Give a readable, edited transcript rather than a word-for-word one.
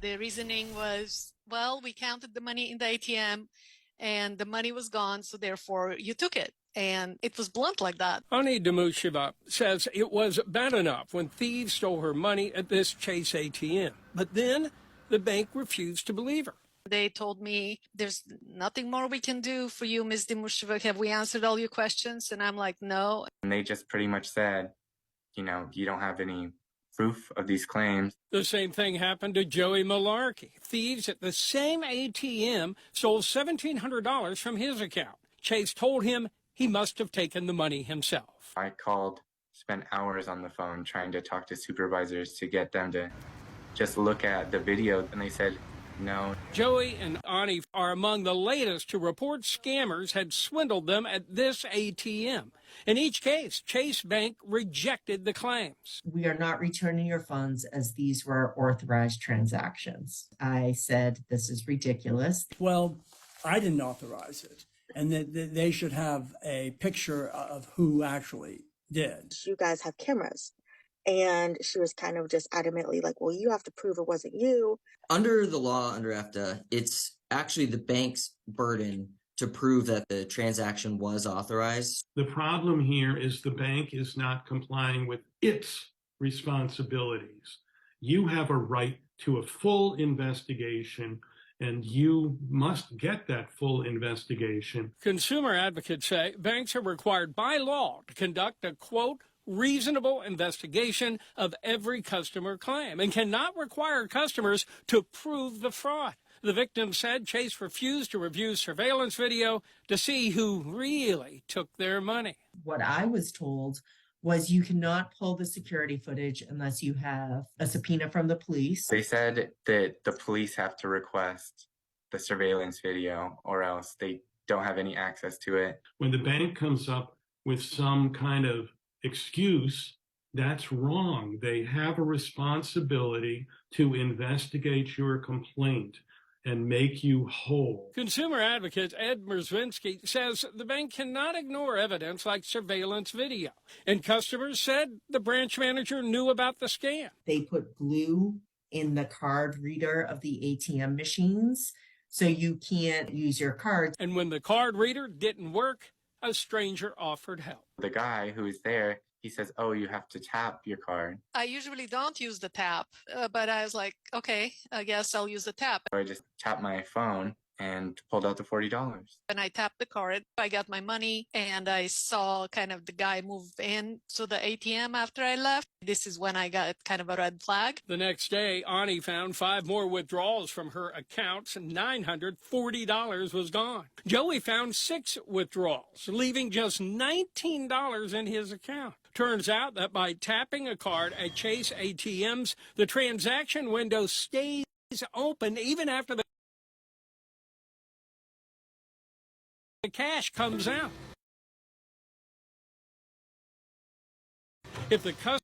The reasoning was, well, we counted the money in the ATM and the money was gone, so therefore you took it. And it was blunt like that. Ani Demushiva says it was bad enough when thieves stole her money at this Chase ATM. But then the bank refused to believe her. They told me, there's nothing more we can do for you, Ms. Demushiva. Have we answered all your questions? And I'm like, no. And they just pretty much said, you don't have any proof of these claims. The same thing happened to Joey Malarkey. Thieves at the same ATM stole $1,700 from his account. Chase told him he must have taken the money himself. I spent hours on the phone trying to talk to supervisors to get them to just look at the video, and they said, no. Joey and Ani are among the latest to report scammers had swindled them at this ATM. In each case, Chase Bank rejected the claims. We are not returning your funds as these were authorized transactions. I said, this is ridiculous. Well, I didn't authorize it, and they should have a picture of who actually did. You guys have cameras. And she was kind of just adamantly like, well, you have to prove it wasn't you. Under the law, under EFTA, it's actually the bank's burden to prove that the transaction was authorized. The problem here is the bank is not complying with its responsibilities. You have a right to a full investigation, and you must get that full investigation. Consumer advocates say banks are required by law to conduct a, quote, reasonable investigation of every customer claim and cannot require customers to prove the fraud. The victim said Chase refused to review surveillance video to see who really took their money. What I was told was you cannot pull the security footage unless you have a subpoena from the police. They said that the police have to request the surveillance video or else they don't have any access to it. When the bank comes up with some kind of excuse, that's wrong. They have a responsibility to investigate your complaint and make you whole. Consumer advocate Ed Merzwinski says the bank cannot ignore evidence like surveillance video. And customers said the branch manager knew about the scam. They put glue in the card reader of the ATM machines, so you can't use your cards. And when the card reader didn't work, a stranger offered help. The guy who was there, he says, oh, you have to tap your card. I usually don't use the tap, but I was like, okay, I guess I'll use the tap. So I just tapped my phone and pulled out the $40. And I tapped the card, I got my money, and I saw kind of the guy move in to the ATM after I left. This is when I got kind of a red flag. The next day, Ani found 5 more withdrawals from her accounts, and $940 was gone. Joey found 6 withdrawals, leaving just $19 in his account. Turns out that by tapping a card at Chase ATMs, the transaction window stays open even after the cash comes out. If the customer